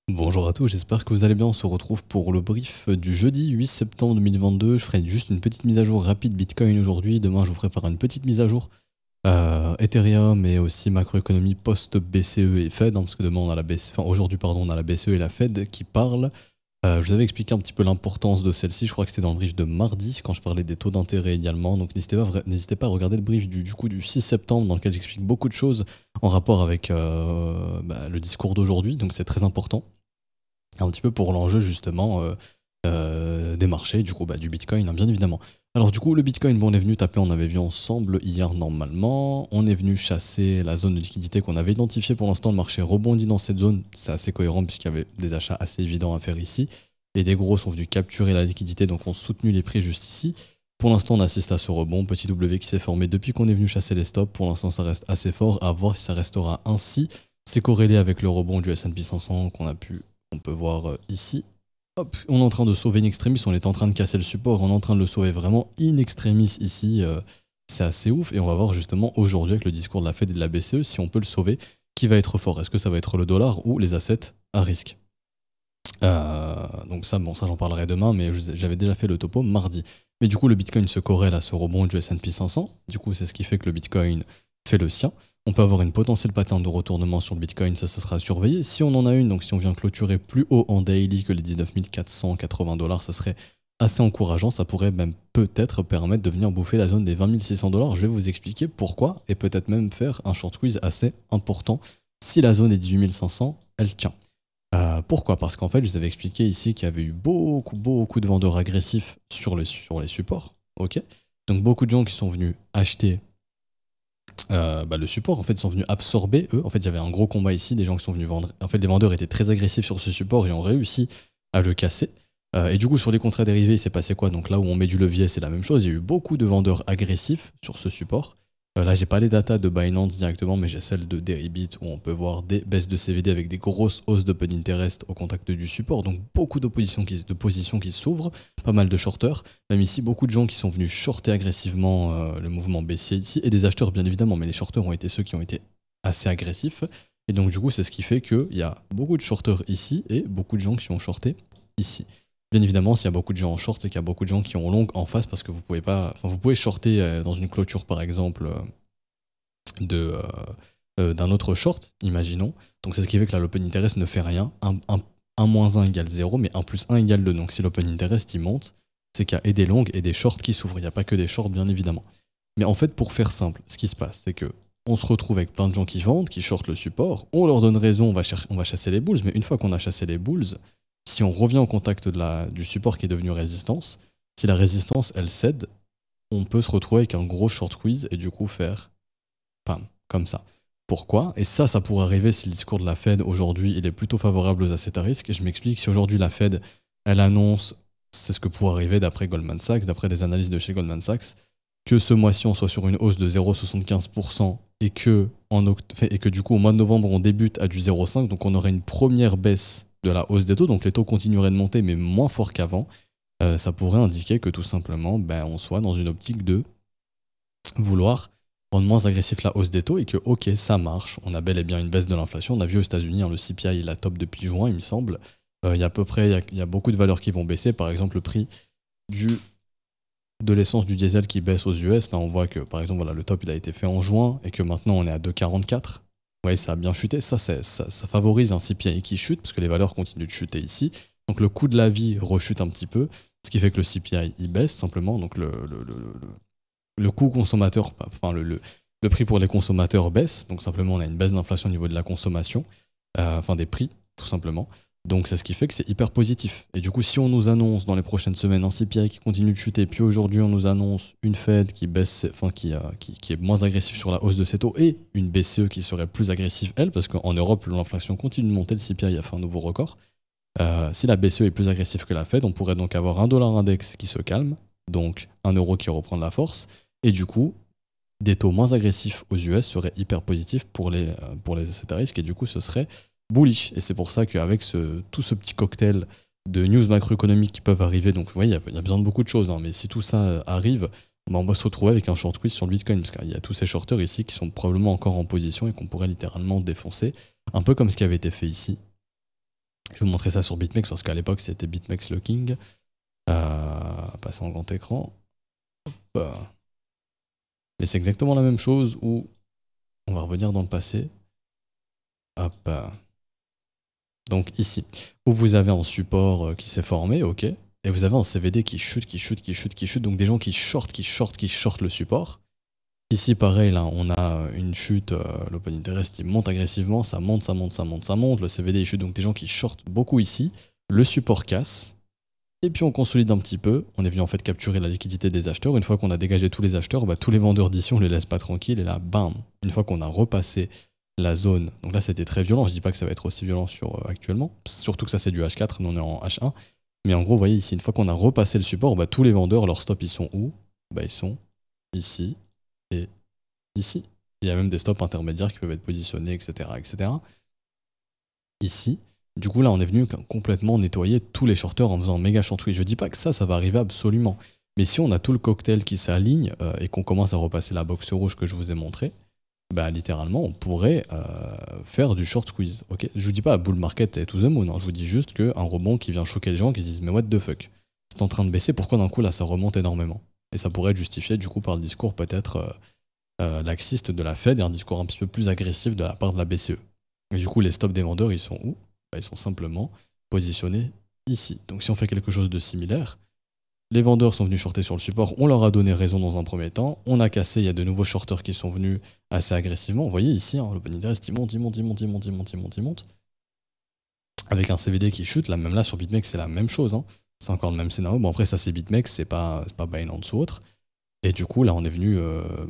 Bonjour à tous, j'espère que vous allez bien. On se retrouve pour le brief du jeudi 8 septembre 2022. Je ferai juste une petite mise à jour rapide Bitcoin aujourd'hui. Demain, je vous prépare une petite mise à jour Ethereum et aussi macroéconomie post-BCE et Fed, hein, parce que demain on a la BCE, enfin aujourd'hui pardon, on a la BCE et la Fed qui parlent. Je vous avais expliqué un petit peu l'importance de celle-ci. Je crois que c'était dans le brief de mardi quand je parlais des taux d'intérêt également. Donc n'hésitez pas à regarder le brief du 6 septembre dans lequel j'explique beaucoup de choses en rapport avec le discours d'aujourd'hui. Donc c'est très important un petit peu pour l'enjeu justement des marchés, du coup du Bitcoin, hein, bien évidemment. Alors du coup le Bitcoin, bon, on est venu taper, on avait vu ensemble hier normalement, on est venu chasser la zone de liquidité qu'on avait identifiée. Pour l'instant le marché rebondit dans cette zone, c'est assez cohérent puisqu'il y avait des achats assez évidents à faire ici, et des gros sont venus capturer la liquidité, donc ont soutenu les prix juste ici. Pour l'instant on assiste à ce rebond, petit W qui s'est formé depuis qu'on est venu chasser les stops. Pour l'instant ça reste assez fort, à voir si ça restera ainsi. C'est corrélé avec le rebond du S&P 500 on peut voir ici. Hop, on est en train de sauver in extremis, on est en train de casser le support, on est en train de le sauver vraiment in extremis ici. C'est assez ouf, et on va voir justement aujourd'hui avec le discours de la Fed et de la BCE si on peut le sauver, qui va être fort. Est-ce que ça va être le dollar ou les assets à risque? Donc ça, bon, ça j'en parlerai demain, mais j'avais déjà fait le topo mardi. Mais du coup, le Bitcoin se corrèle à ce rebond du S&P 500. Du coup, c'est ce qui fait que le Bitcoin fait le sien. On peut avoir une potentielle pattern de retournement sur le Bitcoin, ça sera à surveiller. Si on en a une, donc si on vient clôturer plus haut en daily que les 19 480 $, ça serait assez encourageant. Ça pourrait même peut-être permettre de venir bouffer la zone des 20 600 $. Je vais vous expliquer pourquoi, et peut-être même faire un short squeeze assez important si la zone des 18 500, elle tient. Pourquoi? Parce qu'en fait, je vous avais expliqué ici qu'il y avait eu beaucoup de vendeurs agressifs sur les supports. Ok, donc beaucoup de gens qui sont venus acheter le support, en fait, sont venus absorber eux. En fait, il y avait un gros combat ici, des gens qui sont venus vendre. En fait, les vendeurs étaient très agressifs sur ce support et ont réussi à le casser. Et du coup, sur les contrats dérivés, il s'est passé quoi? Donc là où on met du levier, c'est la même chose. Il y a eu beaucoup de vendeurs agressifs sur ce support. Là, j'ai pas les datas de Binance directement, mais j'ai celles de Deribit où on peut voir des baisses de CVD avec des grosses hausses d'open interest au contact du support. Donc beaucoup de positions qui s'ouvrent, pas mal de shorters. Même ici, beaucoup de gens qui sont venus shorter agressivement le mouvement baissier ici, et des acheteurs bien évidemment, mais les shorters ont été ceux qui ont été assez agressifs. Et donc du coup, c'est ce qui fait qu'il y a beaucoup de shorters ici et beaucoup de gens qui ont shorté ici. Bien évidemment, s'il y a beaucoup de gens en short, c'est qu'il y a beaucoup de gens qui ont long en face parce que vous pouvez pas, enfin vous pouvez shorter dans une clôture par exemple d'un autre short, imaginons. Donc c'est ce qui fait que là l'open interest ne fait rien. 1 moins 1 égale 0, mais 1 plus 1 égale 2. Donc si l'open interest il monte, c'est qu'il y a et des longues et des shorts qui s'ouvrent. Il n'y a pas que des shorts bien évidemment. Mais en fait, pour faire simple, ce qui se passe, c'est que on se retrouve avec plein de gens qui vendent, qui shortent le support, on leur donne raison, on va chasser les bulls, mais une fois qu'on a chassé les bulls, si on revient au contact du support qui est devenu résistance, si la résistance elle cède, on peut se retrouver avec un gros short squeeze et du coup faire pam, comme ça. Pourquoi? Et ça pourrait arriver si le discours de la Fed aujourd'hui il est plutôt favorable aux assets à risque. Et je m'explique, si aujourd'hui la Fed elle annonce, c'est ce que pourrait arriver d'après Goldman Sachs, d'après des analyses de chez Goldman Sachs, que ce mois-ci on soit sur une hausse de 0,75% et que du coup au mois de novembre on débute à du 0,5, donc on aurait une première baisse de la hausse des taux, donc les taux continueraient de monter mais moins fort qu'avant. Ça pourrait indiquer que tout simplement on soit dans une optique de vouloir rendre moins agressif la hausse des taux et que ok ça marche, on a bel et bien une baisse de l'inflation. On a vu aux États-Unis, le CPI il a top depuis juin il me semble. Il y a à peu près, il y a beaucoup de valeurs qui vont baisser, par exemple le prix de l'essence du diesel qui baisse aux US. Là on voit que par exemple voilà, le top il a été fait en juin et que maintenant on est à 2,44. Ouais, ça a bien chuté, ça favorise un CPI qui chute parce que les valeurs continuent de chuter ici. Donc le coût de la vie rechute un petit peu, ce qui fait que le CPI il baisse simplement. Donc le coût consommateur, enfin le prix pour les consommateurs baisse, donc simplement on a une baisse d'inflation au niveau de la consommation, enfin des prix tout simplement. Donc c'est ce qui fait que c'est hyper positif. Et du coup si on nous annonce dans les prochaines semaines un CPI qui continue de chuter, puis aujourd'hui on nous annonce une Fed qui baisse, enfin qui est moins agressive sur la hausse de ses taux et une BCE qui serait plus agressive elle, parce qu'en Europe l'inflation continue de monter, le CPI a fait un nouveau record. Si la BCE est plus agressive que la Fed, on pourrait donc avoir un dollar index qui se calme, donc un euro qui reprend de la force, et du coup, des taux moins agressifs aux US seraient hyper positifs pour les assets à risque, et du coup, ce serait bullish. Et c'est pour ça qu'avec tout ce petit cocktail de news macroéconomiques qui peuvent arriver, donc vous voyez, il y a besoin de beaucoup de choses, hein, mais si tout ça arrive, on va se retrouver avec un short squeeze sur le Bitcoin, parce qu'il y a tous ces shorters ici qui sont probablement encore en position et qu'on pourrait littéralement défoncer, un peu comme ce qui avait été fait ici. Je vais vous montrer ça sur BitMEX parce qu'à l'époque c'était BitMEX le king. Passer en grand écran. Hop. Mais c'est exactement la même chose où on va revenir dans le passé. Hop. Donc ici, où vous avez un support qui s'est formé, ok, et vous avez un CVD qui chute, donc des gens qui shortent le support. Ici, pareil, là, on a une chute, l'open interest, il monte agressivement, ça monte, le CVD il chute, donc des gens qui shortent beaucoup ici, le support casse, et puis on consolide un petit peu, on est venu en fait capturer la liquidité des acheteurs, une fois qu'on a dégagé tous les acheteurs, bah, tous les vendeurs d'ici, on les laisse pas tranquilles, et là, bam, une fois qu'on a repassé la zone, donc là c'était très violent, je dis pas que ça va être aussi violent sur actuellement, surtout que ça c'est du H4, nous on est en H1, mais en gros, vous voyez ici, une fois qu'on a repassé le support, bah, tous les vendeurs, leurs stops ils sont où? Bah, ils sont ici, et ici. Il y a même des stops intermédiaires qui peuvent être positionnés, etc., etc. Ici. Du coup, là, on est venu complètement nettoyer tous les shorters en faisant méga short squeeze. Je dis pas que ça va arriver absolument. Mais si on a tout le cocktail qui s'aligne et qu'on commence à repasser la box rouge que je vous ai montré, bah littéralement, on pourrait faire du short squeeze. Okay, je vous dis pas bull market et to the moon. Hein. Je vous dis juste qu'un rebond qui vient choquer les gens qui se disent mais what the fuck, c'est en train de baisser, pourquoi d'un coup là ça remonte énormément? Et ça pourrait être justifié du coup par le discours peut-être laxiste de la Fed et un discours un petit peu plus agressif de la part de la BCE. Et du coup, les stops des vendeurs, ils sont où? Bah, ils sont simplement positionnés ici. Donc si on fait quelque chose de similaire, les vendeurs sont venus shorter sur le support, on leur a donné raison dans un premier temps, on a cassé, il y a de nouveaux shorters qui sont venus assez agressivement. Vous voyez ici, hein, l'open interest, il monte. Avec un CVD qui chute, là, même là sur BitMEX, c'est la même chose. Hein. C'est encore le même scénario. Bon, après, ça c'est BitMEX, c'est pas Binance ou autre. Et du coup, là, on est venu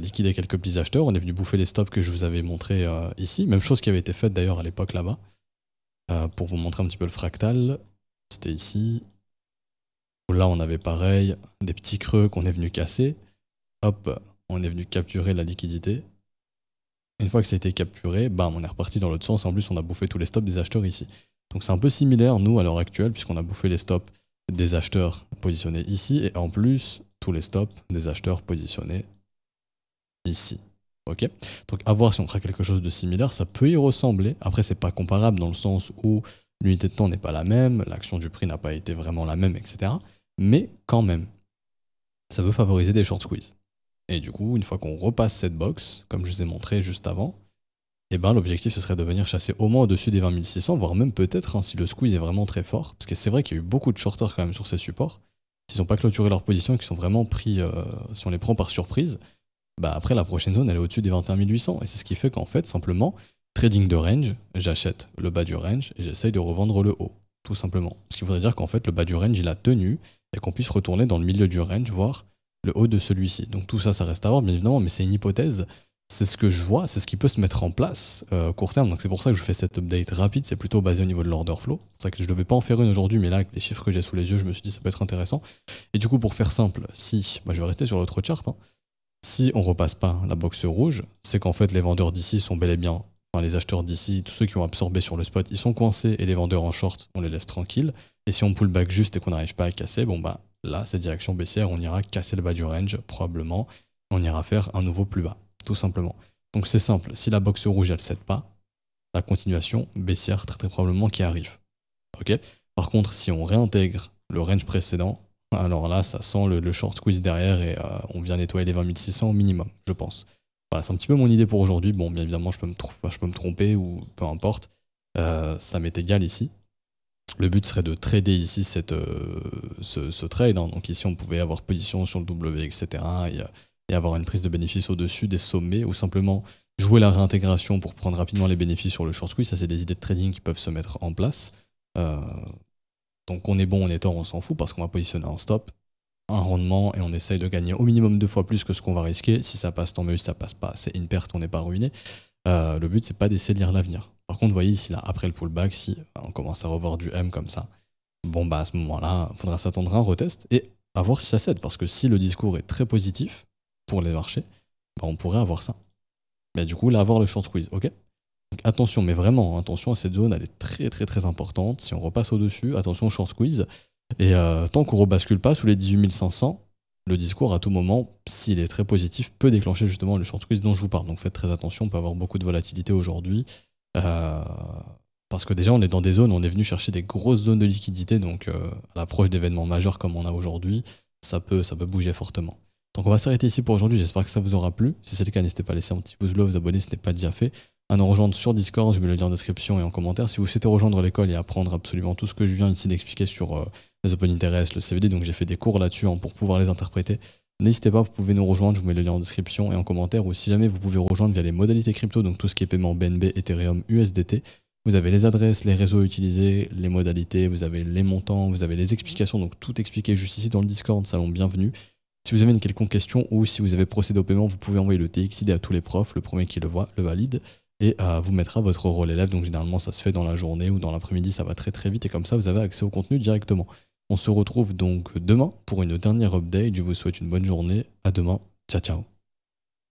liquider quelques petits acheteurs, on est venu bouffer les stops que je vous avais montrés ici. Même chose qui avait été faite d'ailleurs à l'époque là-bas. Pour vous montrer un petit peu le fractal, c'était ici. Là, on avait pareil, des petits creux qu'on est venu casser. Hop, on est venu capturer la liquidité. Une fois que ça a été capturé, bam, on est reparti dans l'autre sens. En plus, on a bouffé tous les stops des acheteurs ici. Donc c'est un peu similaire, nous, à l'heure actuelle, puisqu'on a bouffé les stops des acheteurs positionnés ici, et en plus, tous les stops des acheteurs positionnés ici. Ok. Donc à voir si on fera quelque chose de similaire, ça peut y ressembler. Après, c'est pas comparable dans le sens où l'unité de temps n'est pas la même, l'action du prix n'a pas été vraiment la même, etc. Mais quand même, ça veut favoriser des short squeeze. Et du coup, une fois qu'on repasse cette box, comme je vous ai montré juste avant, eh ben, l'objectif ce serait de venir chasser au moins au-dessus des 20 600, voire même peut-être hein, si le squeeze est vraiment très fort. Parce que c'est vrai qu'il y a eu beaucoup de shorters quand même sur ces supports. S'ils n'ont pas clôturé leur position et qu'ils sont vraiment pris, si on les prend par surprise, bah après la prochaine zone elle est au-dessus des 21 800. Et c'est ce qui fait qu'en fait, simplement, trading de range, j'achète le bas du range et j'essaye de revendre le haut. Tout simplement. Ce qui voudrait dire qu'en fait, le bas du range il a tenu et qu'on puisse retourner dans le milieu du range, voire le haut de celui-ci. Donc tout ça, ça reste à voir, bien évidemment, mais c'est une hypothèse. C'est ce que je vois, c'est ce qui peut se mettre en place court terme. Donc c'est pour ça que je fais cette update rapide, c'est plutôt basé au niveau de l'order flow. C'est ça que je ne devais pas en faire une aujourd'hui, mais là, avec les chiffres que j'ai sous les yeux, je me suis dit ça peut être intéressant. Et du coup, pour faire simple, si, bah, je vais rester sur l'autre chart, hein. Si on repasse pas la box rouge, c'est qu'en fait les vendeurs d'ici sont bel et bien, enfin les acheteurs d'ici, tous ceux qui ont absorbé sur le spot, ils sont coincés et les vendeurs en short, on les laisse tranquilles. Et si on pull back juste et qu'on n'arrive pas à casser, bon bah là, c'est direction baissière, on ira casser le bas du range, probablement, on ira faire un nouveau plus bas, tout simplement. Donc c'est simple, si la box rouge elle ne cède pas, la continuation baissière très probablement qui arrive. Ok. Par contre, si on réintègre le range précédent, alors là ça sent le short squeeze derrière et on vient nettoyer les 20 600 au minimum, je pense. Voilà, c'est un petit peu mon idée pour aujourd'hui. Bon, bien évidemment, je peux me tromper ou peu importe. Ça m'est égal ici. Le but serait de trader ici ce trade. Hein. Donc ici, on pouvait avoir position sur le W, etc. Et avoir une prise de bénéfice au-dessus des sommets ou simplement jouer la réintégration pour prendre rapidement les bénéfices sur le short squeeze. Ça, c'est des idées de trading qui peuvent se mettre en place. Donc on est bon, on est tort, on s'en fout parce qu'on va positionner un stop, un rendement et on essaye de gagner au minimum 2 fois plus que ce qu'on va risquer. Si ça passe, tant mieux. Si ça passe pas, c'est une perte, on n'est pas ruiné. Le but, c'est pas d'essayer de lire l'avenir. Par contre, vous voyez ici, là, après le pullback, si on commence à revoir du M comme ça, bon, bah à ce moment-là, il faudra s'attendre à un retest et à voir si ça cède. Parce que si le discours est très positif pour les marchés, bah, on pourrait avoir ça. Mais du coup, là, avoir le short squeeze, ok? Donc attention, mais vraiment, attention à cette zone, elle est très importante. Si on repasse au-dessus, attention au short squeeze. Et tant qu'on rebascule pas sous les 18 500, le discours à tout moment, s'il est très positif, peut déclencher justement le short squeeze dont je vous parle. Donc faites très attention, on peut avoir beaucoup de volatilité aujourd'hui. Parce que déjà, on est dans des zones où on est venu chercher des grosses zones de liquidité, donc à l'approche d'événements majeurs comme on a aujourd'hui, ça peut bouger fortement. Donc on va s'arrêter ici pour aujourd'hui, j'espère que ça vous aura plu. Si c'est le cas, n'hésitez pas à laisser un petit pouce bleu, vous abonner si ce n'est pas déjà fait, à nous rejoindre sur Discord, je mets le lien en description et en commentaire. Si vous souhaitez rejoindre l'école et apprendre absolument tout ce que je viens ici d'expliquer sur les Open Interest, le CVD, donc j'ai fait des cours là-dessus pour pouvoir les interpréter. N'hésitez pas, vous pouvez nous rejoindre, je vous mets le lien en description et en commentaire, ou si jamais vous pouvez rejoindre via les modalités crypto, donc tout ce qui est paiement BNB, Ethereum, USDT. Vous avez les adresses, les réseaux utilisés, les modalités, vous avez les montants, vous avez les explications, donc tout expliqué juste ici dans le Discord, salon bienvenue. Si vous avez une quelconque question ou si vous avez procédé au paiement, vous pouvez envoyer le TXID à tous les profs, le premier qui le voit le valide et vous mettra votre rôle élève, donc généralement ça se fait dans la journée ou dans l'après-midi, ça va très très vite et comme ça vous avez accès au contenu directement. On se retrouve donc demain pour une dernière update, je vous souhaite une bonne journée, à demain, ciao ciao.